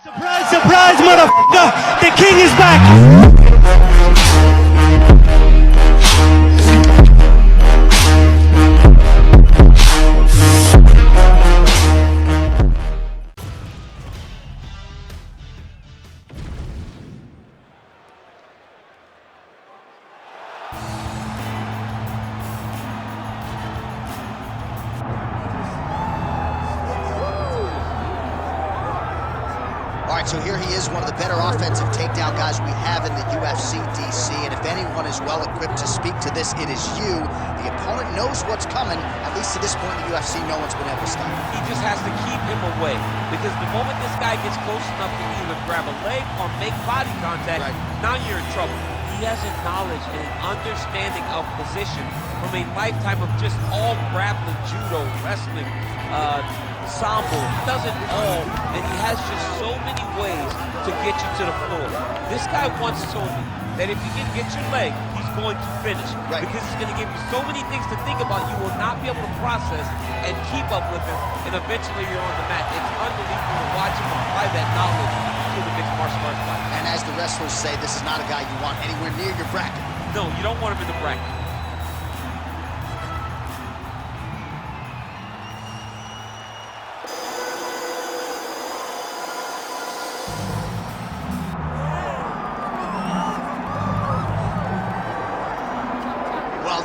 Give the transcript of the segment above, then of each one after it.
Surprise, surprise, motherfucker! The king is back! All right, so here he is, one of the better offensive takedown guys we have in the UFC, DC, and if anyone is well-equipped to speak to this, it is you. The opponent knows what's coming. At least to this point in the UFC, no one's been able to stop him. He just has to keep him away, because the moment this guy gets close enough to either grab a leg or make body contact, now you're in trouble. He has a knowledge and an understanding of position from a lifetime of just all grappling, judo, wrestling, sambo. He does it all, and he has just so many ways to get you to the floor. This guy once told me that if you can get your leg, he's going to finish. Because he's going to give you so many things to think about, you will not be able to process and keep up with him, and eventually you're on the mat. It's unbelievable to watch him apply that knowledge to the mixed martial arts fight. And as the wrestlers say, this is not a guy you want anywhere near your bracket. No, you don't want him in the bracket.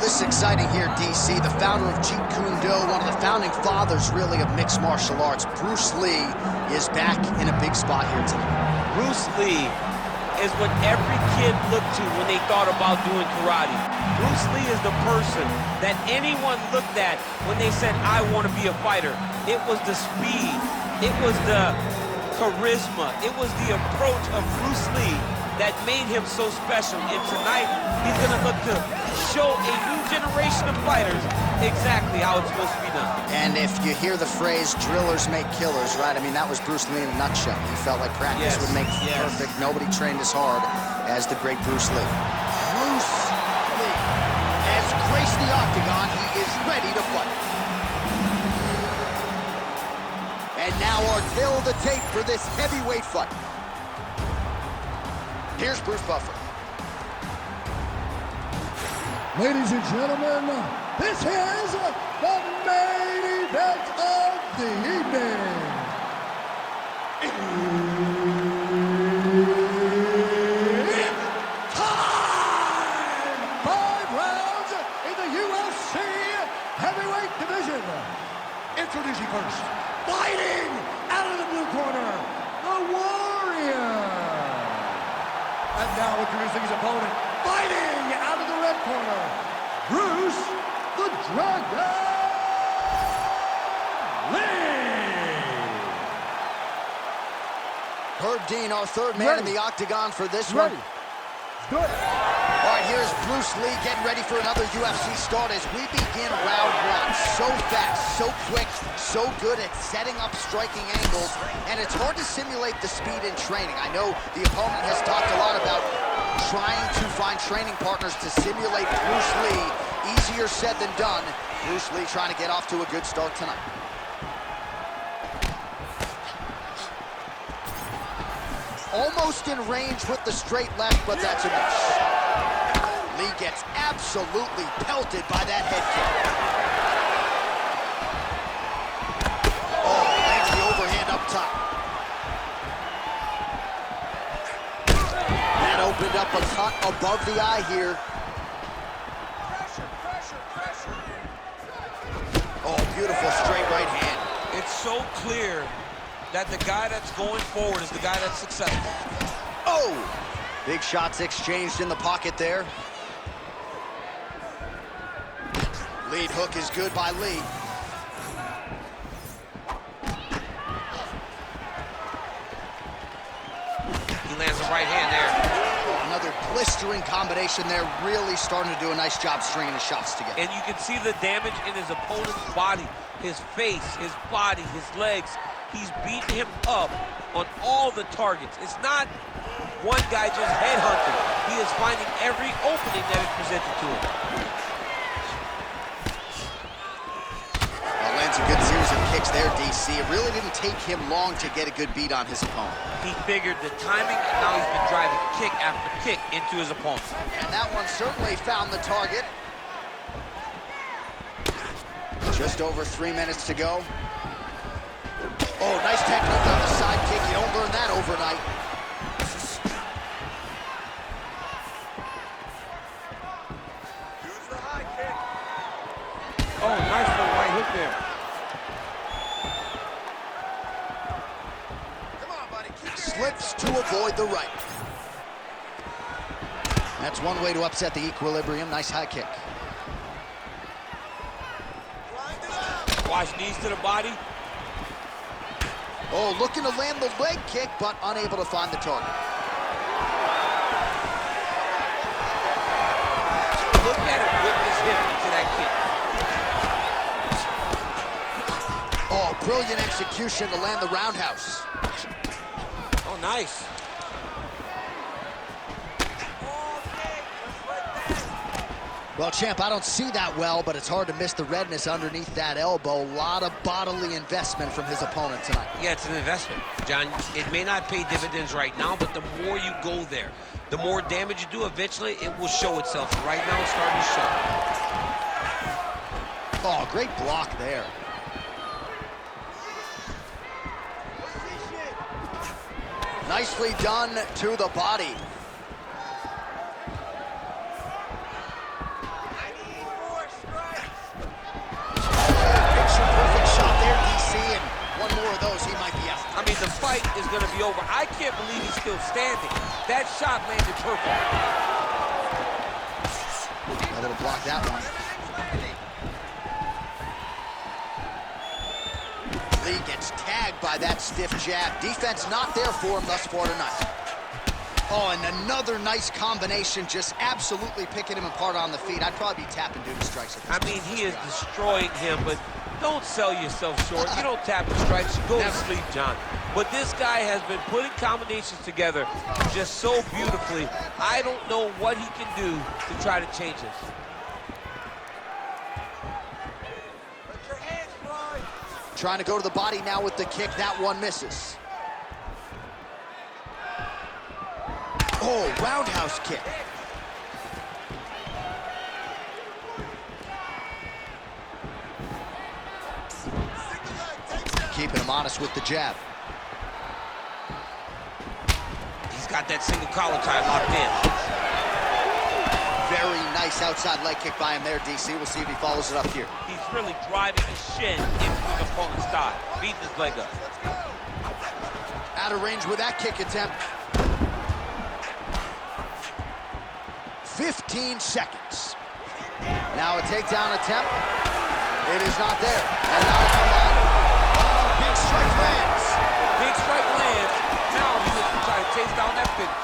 This is exciting here, DC. The founder of Jeet Kune Do, one of the founding fathers, really, of mixed martial arts, Bruce Lee, is back in a big spot here tonight. Bruce Lee is what every kid looked to when they thought about doing karate. Bruce Lee is the person that anyone looked at when they said, I want to be a fighter. It was the speed. It was the charisma. It was the approach of Bruce Lee that made him so special. And tonight, he's going to look to show a new generation of fighters exactly how it's supposed to be done. And if you hear the phrase, drillers make killers, right? I mean, that was Bruce Lee in a nutshell. He felt like practice would make perfect. Nobody trained as hard as the great Bruce Lee. Bruce Lee has graced the octagon. He is ready to fight. And now unveil the tape for this heavyweight fight. Here's Bruce Buffer. Ladies and gentlemen, this is the main event of the evening. It's time! 5 rounds in the UFC heavyweight division. Introducing first, fighting out of the blue corner, the Warrior. And now introducing his opponent, fighting out of the red corner, Bruce the Dragon Lee. Herb Dean, our third man in the octagon for this one. Good. All right, here's Bruce Lee getting ready for another UFC start as we begin round one. So fast, so quick, so good at setting up striking angles, and it's hard to simulate the speed in training. I know the opponent has talked a lot about trying to find training partners to simulate Bruce Lee. Easier said than done. Bruce Lee trying to get off to a good start tonight. Almost in range with the straight left, but that's a miss. Lee gets absolutely pelted by that head kick. Oh, lands the overhand up top. That opened up a cut above the eye here. Oh, beautiful straight right hand. It's so clear that the guy that's going forward is the guy that's successful. Oh! Big shots exchanged in the pocket there. Lead hook is good by Lee. He lands a right hand there. Another blistering combination there, really starting to do a nice job stringing the shots together. And you can see the damage in his opponent's body, his face, his body, his legs. He's beating him up on all the targets. It's not one guy just headhunting. He is finding every opening that is presented to him. Lands a good series of kicks there, DC. It really didn't take him long to get a good beat on his opponent. He figured the timing, and now he's been driving kick after kick into his opponent. And that one certainly found the target. Just over 3 minutes to go. Oh, nice technique on the side kick. You don't learn that overnight. Use the high kick. Oh, nice little right hook there. Come on, buddy. Keep your Slips to avoid the right. That's one way to upset the equilibrium. Nice high kick. grind it out. Watch knees to the body. Oh, looking to land the leg kick, but unable to find the target. Look at him whip his hip into that kick. Oh, brilliant execution to land the roundhouse. Oh, nice. Well, champ, I don't see that well, but it's hard to miss the redness underneath that elbow. A lot of bodily investment from his opponent tonight. Yeah, it's an investment, John. It may not pay dividends right now, but the more you go there, the more damage you do, eventually it will show itself. Right now, it's starting to show. Oh, great block there. Nicely done to the body. Picture-perfect shot there, DC, and one more of those, he might be out. I mean, the fight is going to be over. I can't believe he's still standing. That shot landed perfect. Able to block that one. Lee gets tagged by that stiff jab. Defense not there for him thus far tonight. Oh, and another nice combination, just absolutely picking him apart on the feet. I'd probably be tapping duty strikes at this I mean, he is destroying him, but don't sell yourself short. You don't tap and strikes, you go to sleep, John. But this guy has been putting combinations together just so beautifully. I don't know what he can do to try to change this. Let your hands fly. Trying to go to the body now with the kick. That one misses. Oh, roundhouse kick. Keeping him honest with the jab. He's got that single collar tie locked in. Very nice outside leg kick by him there, DC. We'll see if he follows it up here. He's really driving his shin into his opponent's thigh, beating his leg up. Out of range with that kick attempt. 15 seconds. Now a takedown attempt. It is not there. And now a combine. Big strike lands. Big strike lands. Now he looks to try to chase down that finish.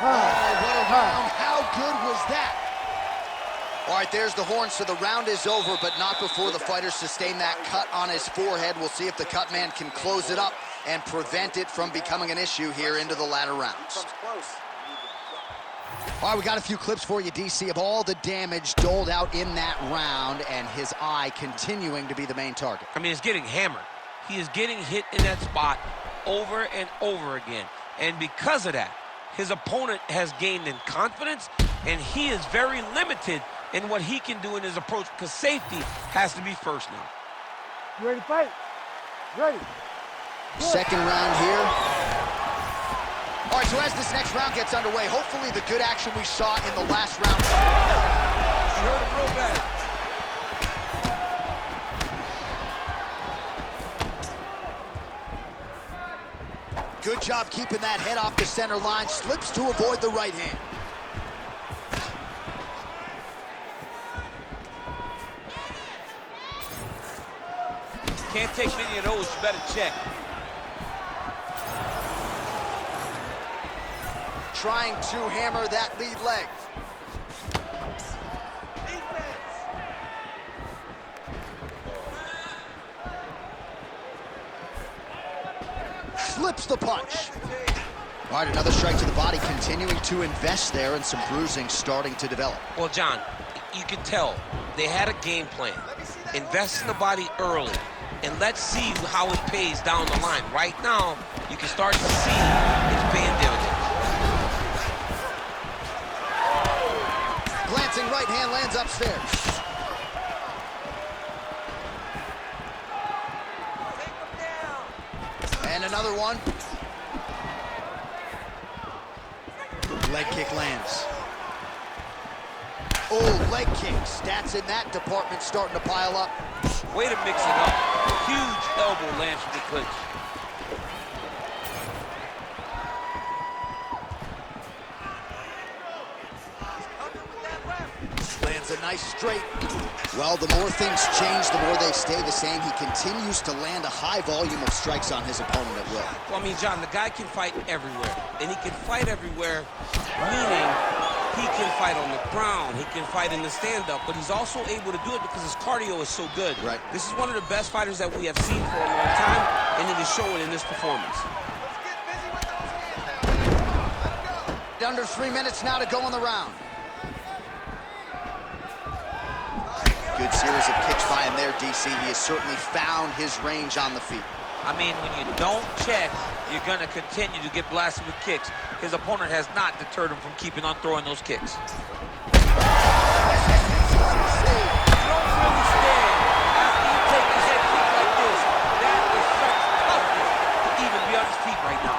Oh, what a round. How good was that? All right, there's the horn, so the round is over, but not before the fighter sustained that cut on his forehead. We'll see if the cut man can close it up and prevent it from becoming an issue here into the latter rounds. All right, we got a few clips for you, DC, of all the damage doled out in that round, and his eye continuing to be the main target. I mean, it's getting hammered. He is getting hit in that spot over and over again. And because of that, his opponent has gained in confidence, and he is very limited in what he can do in his approach, because safety has to be first now. You ready to fight? Ready. Second round here. All right, so as this next round gets underway, hopefully the good action we saw in the last round. You heard him real bad. Good job keeping that head off the center line. Slips to avoid the right hand. Can't take many of those, you better check. Trying to hammer that lead leg. Slips the punch. All right, another strike to the body, continuing to invest there, and some bruising starting to develop. Well, John, you can tell they had a game plan. Invest in the body early, and let's see how it pays down the line. Right now, you can start to see it's paying dividends. Glancing right hand lands upstairs. Take him down. And another one. Leg kick lands. Oh, leg kick. Stats in that department starting to pile up. Way to mix it up. Huge elbow lands from the clinch. Lands a nice straight. Well, the more things change, the more they stay the same. He continues to land a high volume of strikes on his opponent at will. Well, I mean, John, the guy can fight everywhere. And he can fight everywhere, meaning he can fight on the ground, he can fight in the stand-up, but he's also able to do it because his cardio is so good. Right. This is one of the best fighters that we have seen for a long time, and it is showing in this performance. Let's get busy with those hands now, man. Come on, let him go. Under 3 minutes now to go in the round. Good series of kicks by him there, DC. He has certainly found his range on the feet. I mean, when you don't check, you're going to continue to get blasted with kicks. His opponent has not deterred him from keeping on throwing those kicks. You don't really stand after you take a head kick like this. That is such toughness to even be on his feet right now.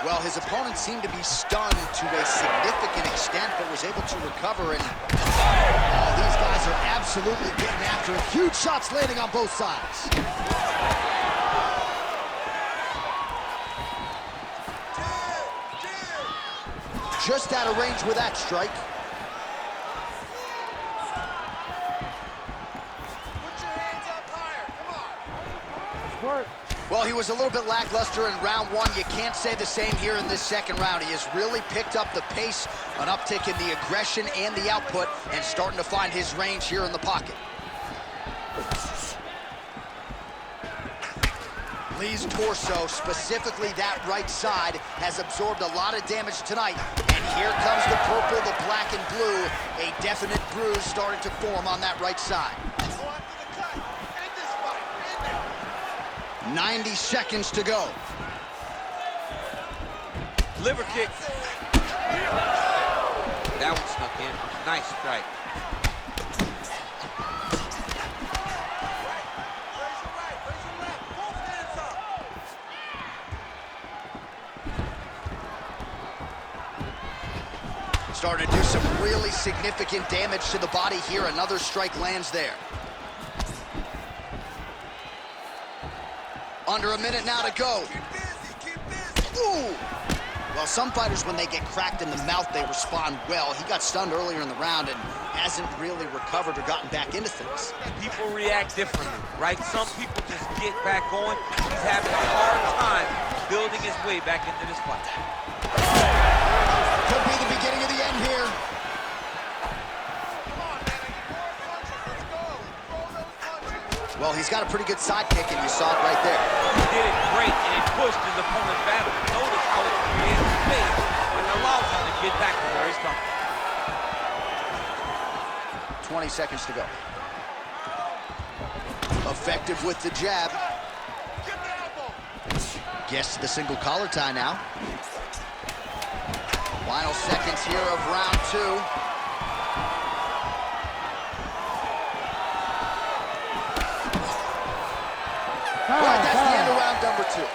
Well, his opponent seemed to be stunned to a significant extent, but was able to recover. And these guys are absolutely getting after it. Huge shots landing on both sides. Just out of range with that strike. Put your hands up higher. Come on. Work. Well, he was a little bit lackluster in round one. You can't say the same here in this second round. He has really picked up the pace, an uptick in the aggression and the output, and starting to find his range here in the pocket. Lee's torso, specifically that right side, has absorbed a lot of damage tonight. And here comes the purple, the black and blue. A definite bruise starting to form on that right side. Go after the cut. End this fight. End it. 90 seconds to go. Liver kick. That one snuck in. Nice strike. Raise your right. Raise your left. Both hands up. Starting to do some really significant damage to the body here. Another strike lands there. Under a minute now to go. Keep busy. Keep busy. Ooh! Well, some fighters, when they get cracked in the mouth, they respond well. He got stunned earlier in the round and hasn't really recovered or gotten back into things. People react differently, right? Some people just get back going. He's having a hard time building his way back into this fight. Could be the beginning of the end here. Come on, man. I need more punches. Let's go. Throw those punches. Well, he's got a pretty good sidekick, and you saw it right there. He did it great, and it pushed his opponent back. Notice how it creates space and allows him to get back to where he's coming. 20 seconds to go. Effective with the jab. Get the elbow. Gets to the single collar tie now. Final seconds here of round two. All right, that's the end of round number two.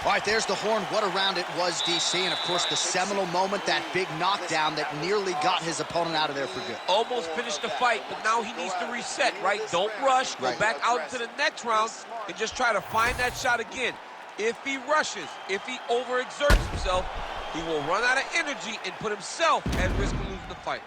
All right, there's the horn. What a round it was, DC. And, of course, the seminal moment, that big knockdown that nearly got his opponent out of there for good. Almost finished the fight, but now he needs to reset, right? Don't rush. Go back out into the next round and just try to find that shot again. If he rushes, if he overexerts himself, he will run out of energy and put himself at risk of losing the fight.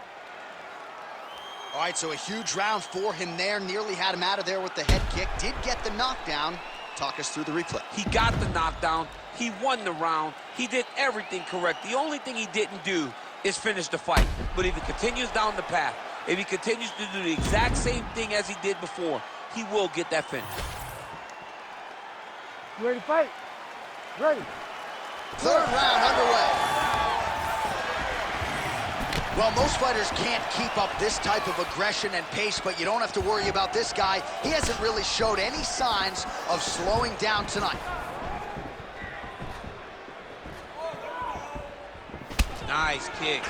All right, so a huge round for him there. Nearly had him out of there with the head kick. Did get the knockdown. Talk us through the replay. He got the knockdown. He won the round. He did everything correct. The only thing he didn't do is finish the fight. But if he continues down the path, if he continues to do the exact same thing as he did before, he will get that finish. You ready to fight? Ready. Third round underway. Well, most fighters can't keep up this type of aggression and pace, but you don't have to worry about this guy. He hasn't really showed any signs of slowing down tonight. Nice kick.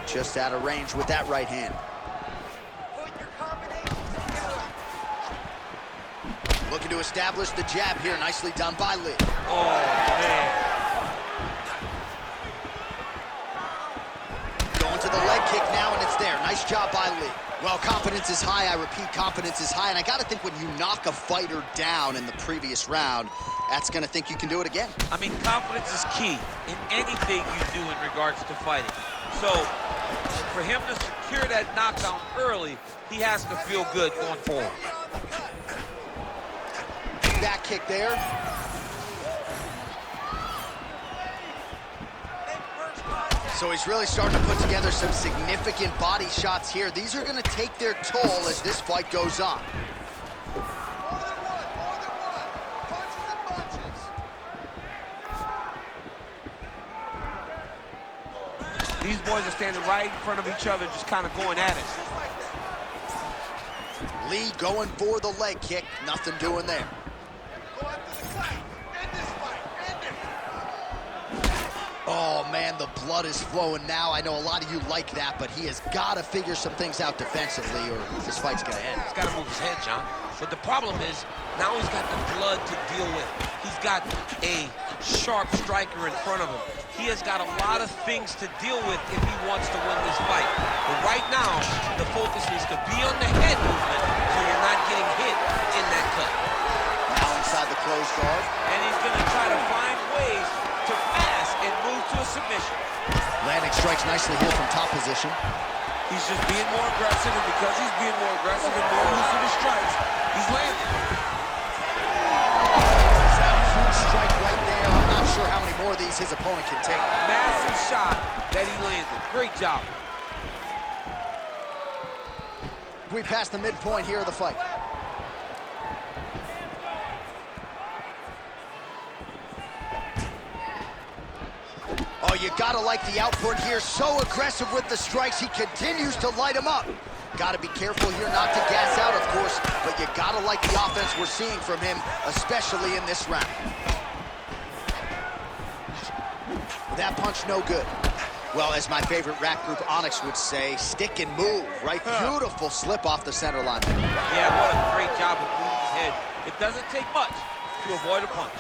Just out of range with that right hand. Looking to establish the jab here. Nicely done by Lee. Oh, man. Going to the leg kick now, and it's there. Nice job by Lee. Well, confidence is high. I repeat, confidence is high. And I got to think when you knock a fighter down in the previous round, that's going to think you can do it again. I mean, confidence is key in anything you do in regards to fighting. So, for him to secure that knockdown early, he has to feel good going forward. Back kick there. So he's really starting to put together some significant body shots here. These are going to take their toll as this fight goes on. These boys are standing right in front of each other, just kind of going at it. Lee going for the leg kick. Nothing doing there. Oh, man, the blood is flowing now. I know a lot of you like that, but he has got to figure some things out defensively or this fight's going to end. He's got to move his head, John. But the problem is, now he's got the blood to deal with. He's got a sharp striker in front of him. He has got a lot of things to deal with if he wants to win this fight. But right now, the focus is to be on the head movement so you're not getting hit in that cut. Now inside the closed guard. And he's going to try to find ways to pass and move to a submission. Landing strikes nicely here from top position. He's just being more aggressive, and because he's being more aggressive and more loose with his strikes, he's landing. That's a huge strike right there. I'm not sure how many more of these his opponent can take. Massive shot that he landed. Great job. We passed the midpoint here of the fight. Oh, you gotta like the output here. So aggressive with the strikes. He continues to light him up. Gotta be careful here not to gas out, of course, but you gotta like the offense we're seeing from him, especially in this round. That punch no good. Well, as my favorite rap group Onyx would say, stick and move, right? Beautiful slip off the center line. Yeah, what a great job of moving his head. It doesn't take much to avoid a punch.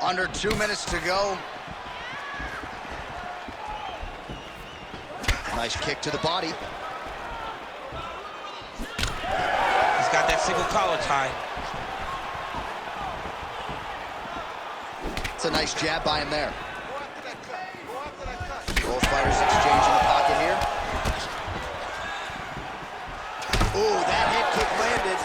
Under 2 minutes to go. Nice kick to the body. He's got that single collar tie. It's a nice jab by him there. Both fighters exchanging the pocket here. Ooh, that head kick landed.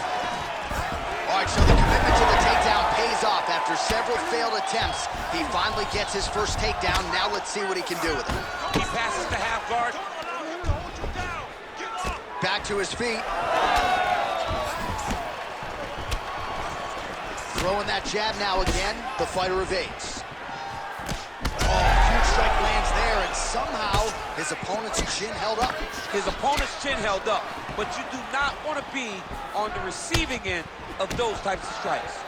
All right, so the commitment to the takedown pays off. After several failed attempts, he finally gets his first takedown. Now let's see what he can do with it. He passes the half guard. Back to his feet. Throwing that jab now again. The fighter evades. Oh, huge strike lands there, and somehow his opponent's chin held up. His opponent's chin held up, but you do not want to be on the receiving end of those types of strikes.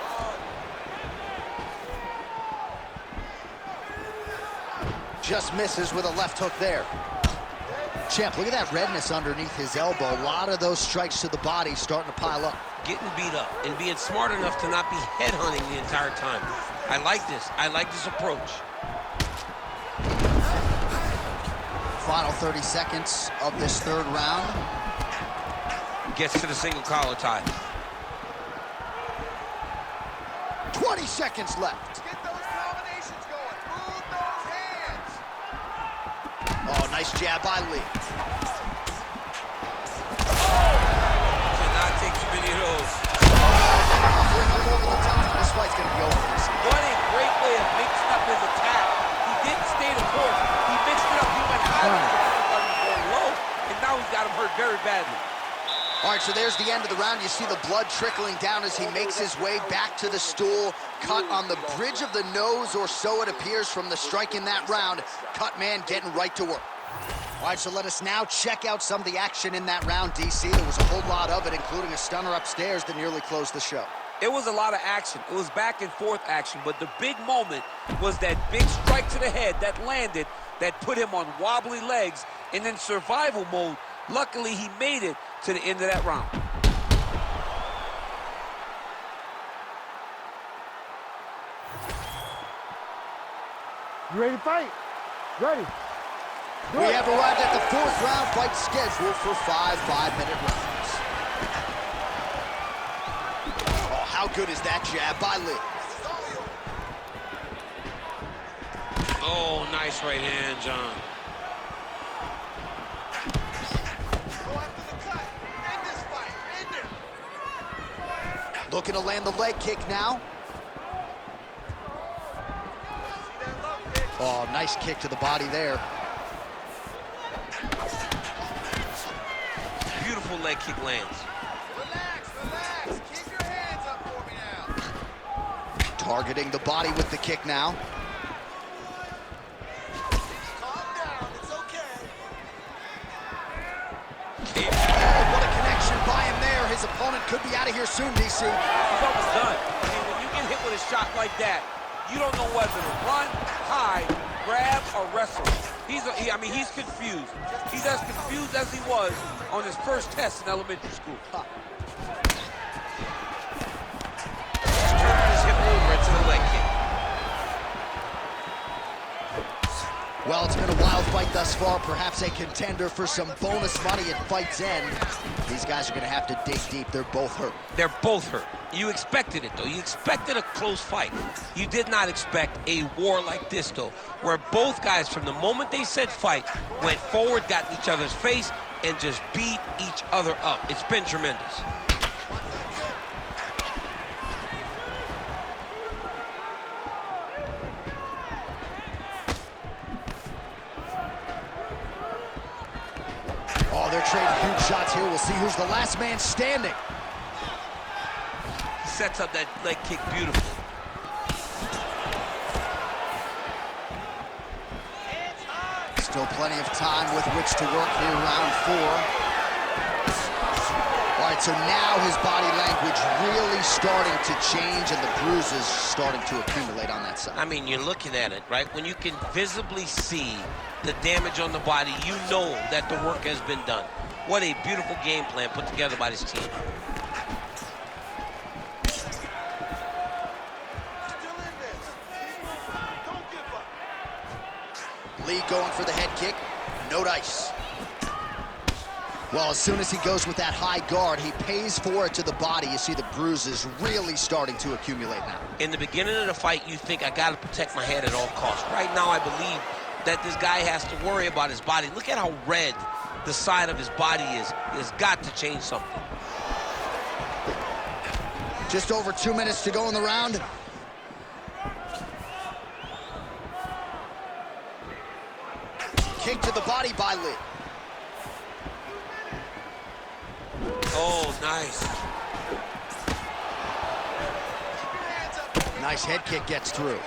Just misses with a left hook there. Champ, look at that redness underneath his elbow. A lot of those strikes to the body starting to pile up. Getting beat up and being smart enough to not be headhunting the entire time. I like this. I like this approach. Final 30 seconds of this third round. Gets to the single collar tie. 20 seconds left. Get those combinations going. Move those hands. Oh, nice jab by Lee. Cannot take too many of those. Offering up over the top. This fight's going to be over. What a great way of mixing up his attack. He didn't stay the course. He mixed it up. He went high, going low, and now he's got him hurt very badly. All right, so there's the end of the round. You see the blood trickling down as he makes his way back to the stool. Cut on the bridge of the nose, or so it appears from the strike in that round. Cut man getting right to work. All right, so let us now check out some of the action in that round, DC. There was a whole lot of it, including a stunner upstairs that nearly closed the show. It was a lot of action. It was back and forth action, but the big moment was that big strike to the head that landed, that put him on wobbly legs, and in survival mode, luckily he made it to the end of that round. You ready to fight? Ready. We have arrived at the fourth round fight scheduled for 5 5-minute rounds. Oh, how good is that jab by Lee? Oh, nice right hand, John. Go after the cut. End this fight. End it. Looking to land the leg kick now. See that love kick? Oh, nice kick to the body there. Beautiful leg kick lands. Relax, relax. Keep your hands up for me now. Targeting the body with the kick now. Calm down. It's okay. Oh, what a connection by him there. His opponent could be out of here soon, DC. He's almost done. I mean, when you get hit with a shot like that, you don't know whether to run, hide, grab, or wrestle. He's confused. He's as confused as he was on his first test in elementary school. Turning his hip over into the leg kick. Well, it's been a wild fight thus far, perhaps a contender for some bonus money at fight's end. These guys are going to have to dig deep. They're both hurt. They're both hurt. You expected it, though. You expected a close fight. You did not expect a war like this, though, where both guys, from the moment they said fight, went forward, got in each other's face, and just beat each other up. It's been tremendous. Oh, they're trading huge shots here. We'll see who's the last man standing. Sets up that leg kick beautifully. Still plenty of time with which to work here, round 4. All right, so now his body language really starting to change and the bruises starting to accumulate on that side. I mean, you're looking at it, right? When you can visibly see the damage on the body, you know that the work has been done. What a beautiful game plan put together by this team. Lee going for the head kick, no dice. Well, as soon as he goes with that high guard, he pays for it to the body. You see the bruises really starting to accumulate now. In the beginning of the fight, you think, I got to protect my head at all costs. Right now, I believe that this guy has to worry about his body. Look at how red the side of his body is. He has got to change something. Just over 2 minutes to go in the round. Kick to the body by Lee. Oh, nice. Nice head kick gets through.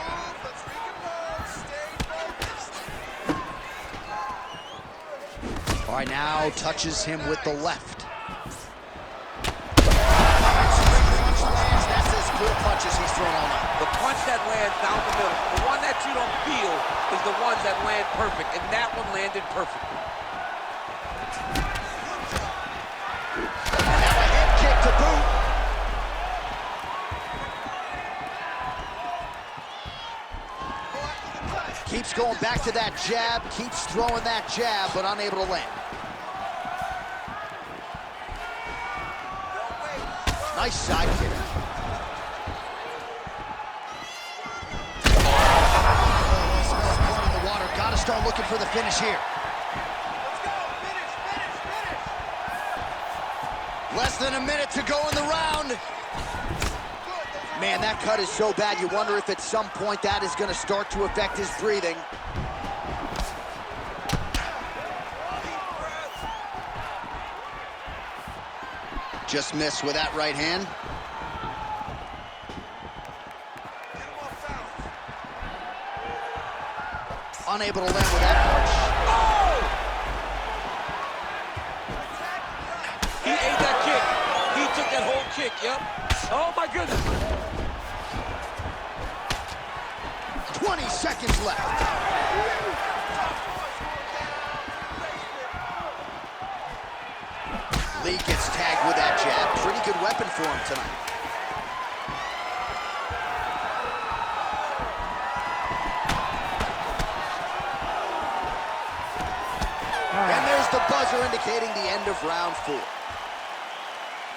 All right, now touches him with the left. That's as good punches he's thrown all night. The punch that lands down the middle, the one that you don't feel is the ones that land perfect, and that one landed perfectly. And now a head kick to boot. Keeps going back to that jab, keeps throwing that jab, but unable to land. Nice side kick. Smells blood in the water. Got to start looking for the finish here. Let's go. Finish, finish, finish. Less than a minute to go in the round. Man, that cut is so bad, you wonder if at some point that is going to start to affect his breathing. Just missed with that right hand. Unable to land with that punch. Oh! He ate that kick. He took that whole kick, yep. Oh, my goodness. 20 seconds left. Lee gets tagged with that jab. Pretty good weapon for him tonight. And there's the buzzer indicating the end of round 4.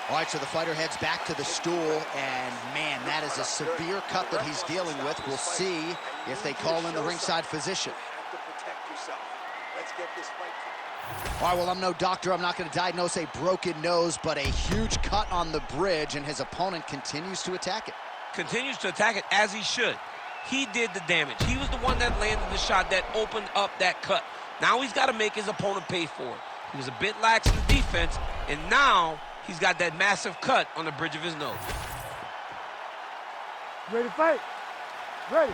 All right, so the fighter heads back to the stool, and man, that is a severe cut that he's dealing with. We'll see if they call in the ringside physician. All right, well, I'm no doctor. I'm not going to diagnose a broken nose, but a huge cut on the bridge, and his opponent continues to attack it. Continues to attack it as he should. He did the damage. He was the one that landed the shot that opened up that cut. Now he's got to make his opponent pay for it. He was a bit lax in the defense, and now he's got that massive cut on the bridge of his nose. Ready to fight? Ready.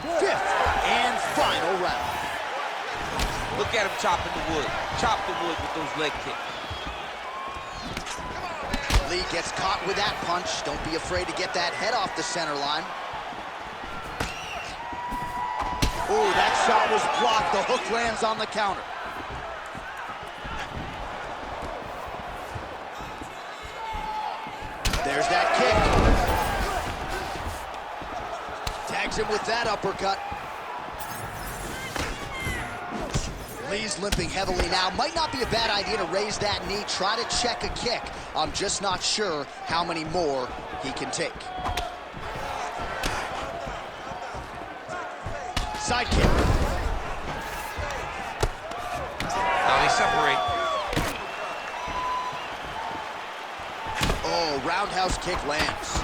Good. 5th and final round. Look at him chopping the wood. Chop the wood with those leg kicks. Lee gets caught with that punch. Don't be afraid to get that head off the center line. Ooh, that shot was blocked. The hook lands on the counter. There's that kick. Tags him with that uppercut. Lee's limping heavily now. Might not be a bad idea to raise that knee, try to check a kick. I'm just not sure how many more he can take. Side kick. Now they separate. Oh, roundhouse kick lands.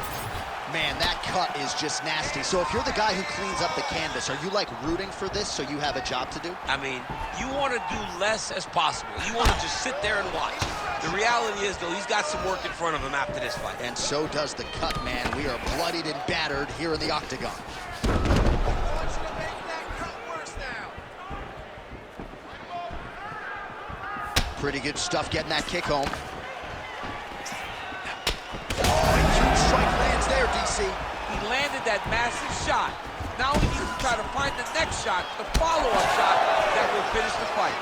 Man, that cut is just nasty. So if you're the guy who cleans up the canvas, are you like rooting for this so you have a job to do? I mean, you want to do less as possible. You want to just sit there and watch. The reality is, though, he's got some work in front of him after this fight. And so does the cut, man. We are bloodied and battered here in the octagon. Pretty good stuff getting that kick home. Oh, huge strike lands there, DC. He landed that massive shot. Now he needs to try to find the next shot, the follow-up shot that will finish the fight.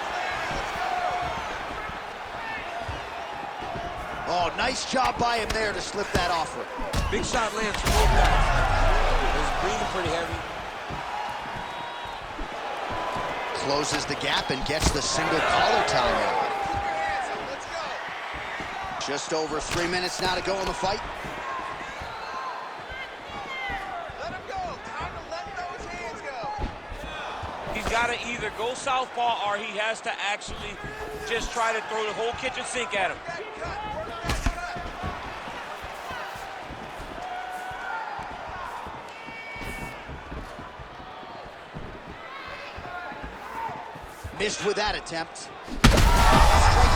Oh, nice job by him there to slip that offer. Big shot lands from both guys. It was breathing pretty heavy. Closes the gap and gets the single collar tie out. Just over 3 minutes now to go in the fight. Let him go. Time to let those hands go. He's got to either go southpaw or he has to actually just try to throw the whole kitchen sink at him. Missed with that attempt. Straight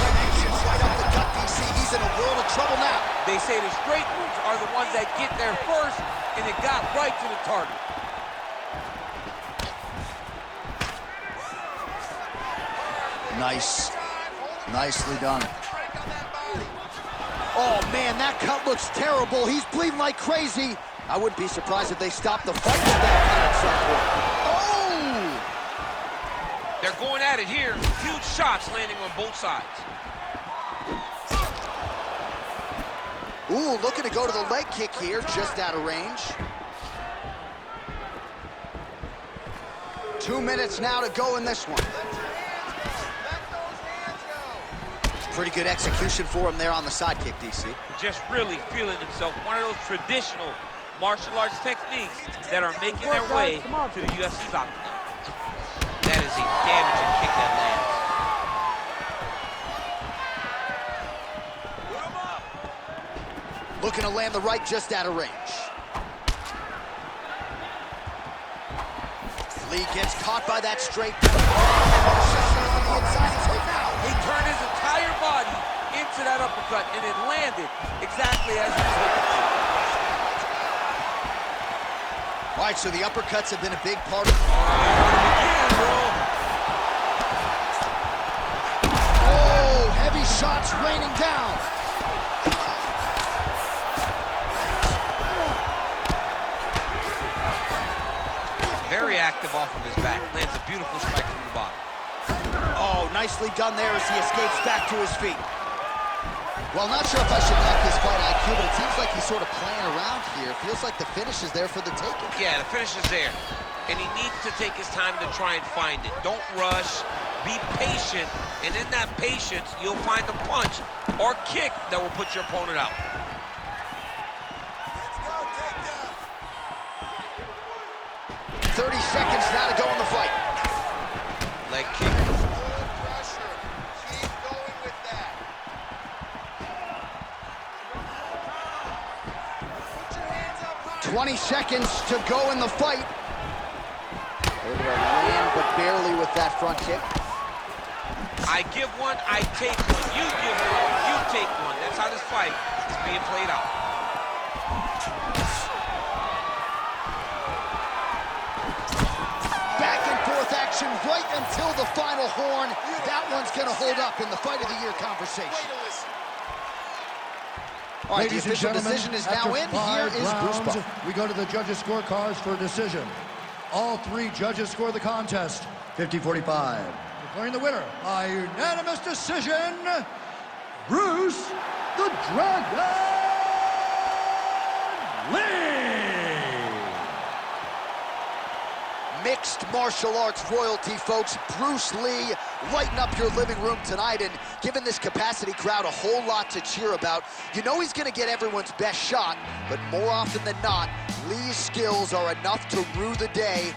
connections right up the gut, DC. He's in a world of trouble now. They say the straight moves are the ones that get there first, and it got right to the target. Nice. Nicely done. Oh, man, that cut looks terrible. He's bleeding like crazy. I wouldn't be surprised if they stopped the fight with that cut at some point. Oh! They're going at it here. Huge shots landing on both sides. Ooh, looking to go to the leg kick here, just out of range. 2 minutes now to go in this one. Pretty good execution for him there on the side kick, DC. Just really feeling himself. One of those traditional martial arts techniques that are making their way to the UFC's octagon. That is a damaging kick that lands. Looking to land the right just out of range. Lee gets caught by that straight. He turned his entire body into to that uppercut, and it landed exactly as he was looking for. All right, so the uppercuts have been a big part of... Oh, heavy shots raining down. Very active off of his back. Lands a beautiful strike from the bottom. Oh, nicely done there as he escapes back to his feet. Well, not sure if I should knock his fight IQ, but it seems like he's sort of playing around here. Feels like the finish is there for the taking. Yeah, the finish is there. And he needs to take his time to try and find it. Don't rush. Be patient. And in that patience, you'll find a punch or kick that will put your opponent out. Let's go, takedown. 30 seconds now to go in the fight. Leg kick. Good pressure. Keep going with that. Put your hands up high. 20 seconds to go in the fight. Able to land, but barely with that front kick. I give one, I take one. You give one, you take one. That's how this fight is being played out. Back and forth action right until the final horn. That one's going to hold up in the Fight of the Year conversation. Way to listen. All right, the Ladies and official gentlemen, decision is after now in. Here 5 is Bruce rounds, Buffer. we go to the judges' scorecards for a decision. All 3 judges score the contest 50-45. Declaring the winner by unanimous decision, Bruce the Dragon Lee. Mixed martial arts royalty, folks. Bruce Lee lighting up your living room tonight and giving this capacity crowd a whole lot to cheer about. You know he's going to get everyone's best shot, but more often than not, Lee's skills are enough to rue the day